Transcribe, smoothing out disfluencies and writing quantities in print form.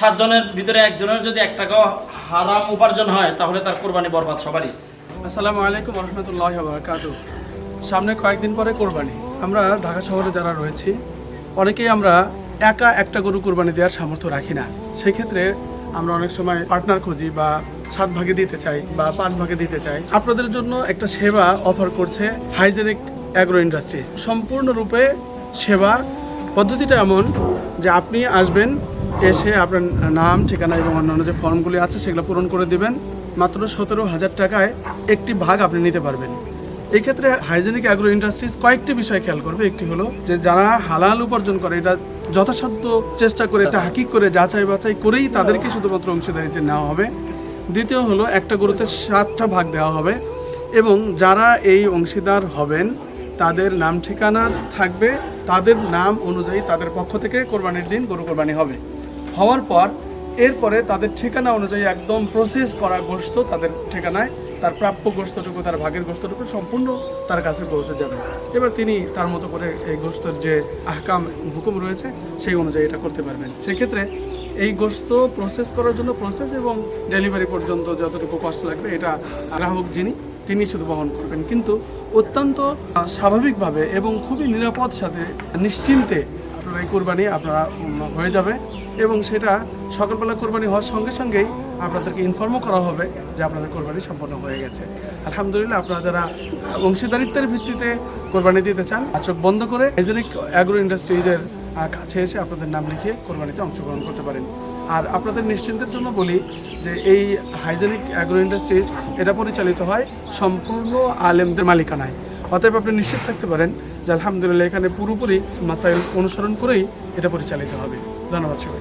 7 জনের ভিতরে একজনের যদি 1 টাকাও হারাম উপার্জন হয় তাহলে তার কোরবানি বরবাদ সবারই। আসসালামু আলাইকুম রহমতুল্লাহি ওয়া বারাকাতুহু। সামনে কয়েকদিন পরে কোরবানি। আমরা ঢাকা শহরে যারা রয়েছি অনেকেই আমরা একা একটা গরু কোরবানি দেওয়ার সামর্থ্য রাখি না। সেই ক্ষেত্রে আমরা অনেক সময় পার্টনার খুঁজি বা 7 ভাগে দিতে চাই বা 5 ভাগে দিতে চাই। আপনাদের জন্য একটা সেবা অফার করছে হাইজেনিক অ্যাগ্রো ইন্ডাস্ট্রিজ। সম্পূর্ণরূপে সেবা পদ্ধতিটা এমন যে আপনি আসবেন, এসে আপনার নাম, ঠিকানা এবং অন্যান্য যে ফর্মগুলি আছে সেগুলো পূরণ করে দিবেন। মাত্র 17,000 টাকায় একটি ভাগ আপনি নিতে পারবেন। এই ক্ষেত্রে হাইজেনিক অ্যাগ্রো ইন্ডাস্ট্রিজ কয়েকটি বিষয় খেয়াল করবে। একটি হলো যে যারা হালাল উপার্জন করে এটা যথাসাধ্য চেষ্টা করে তাহকিক করে যাচাই বাছাই করেই তাদেরকে শুধুমাত্র অংশীদারিতে নেওয়া হবে। দ্বিতীয় হলো একটা গরুতে 7টা ভাগ দেওয়া হবে এবং যারা এই অংশীদার হবেন তাদের নাম ঠিকানা থাকবে, তাদের নাম অনুযায়ী তাদের পক্ষ থেকে কোরবানির দিন গরু কোরবানি হবে। হওয়ার পর এরপরে তাদের ঠিকানা অনুযায়ী একদম প্রসেস করা গোশত তাদের ঠিকানায় তার প্রাপ্য গোশতটুকু, তার ভাগের গোশতটুকু সম্পূর্ণ তার কাছে পৌঁছে যাবে। এবার তিনি তার মতো করে এই গোশতের যে আহকাম হুকুম রয়েছে সেই অনুযায়ী এটা করতে পারবেন। সেক্ষেত্রে এই গোশত প্রসেস করার জন্য প্রসেস এবং ডেলিভারি পর্যন্ত যতটুকু কষ্ট লাগবে এটা গ্রাহক তিনি শুধু বহন করবেন। কিন্তু অত্যন্ত স্বাভাবিকভাবে এবং খুবই নিরাপদ সাথে নিশ্চিন্তে আপনারা এই কোরবানি আপনারা হয়ে যাবে এবং সেটা সকালবেলা কোরবানি হওয়ার সঙ্গে সঙ্গেই আপনাদেরকে ইনফর্মও করা হবে যে আপনাদের কোরবানি সম্পন্ন হয়ে গেছে। আলহামদুলিল্লাহ, আপনারা যারা অংশীদারিত্বের ভিত্তিতে কোরবানি দিতে চান চোখ বন্ধ করে হাইজেনিক অ্যাগ্রো ইন্ডাস্ট্রিজের কাছে এসে আপনাদের নাম লিখিয়ে কোরবানিতে অংশগ্রহণ করতে পারেন। আর আপনাদের নিশ্চিন্তের জন্য বলি যে এই হাইজেনিক অ্যাগ্রো ইন্ডাস্ট্রিজ এটা পরিচালিত হয় সম্পূর্ণ আলেমদের মালিকানায়। অতএব আপনি নিশ্চিত থাকতে পারেন যে আলহামদুলিল্লাহ এখানে পুরোপুরি মাসাইল অনুসরণ করেই এটা পরিচালিত হবে। ধন্যবাদ সবাই।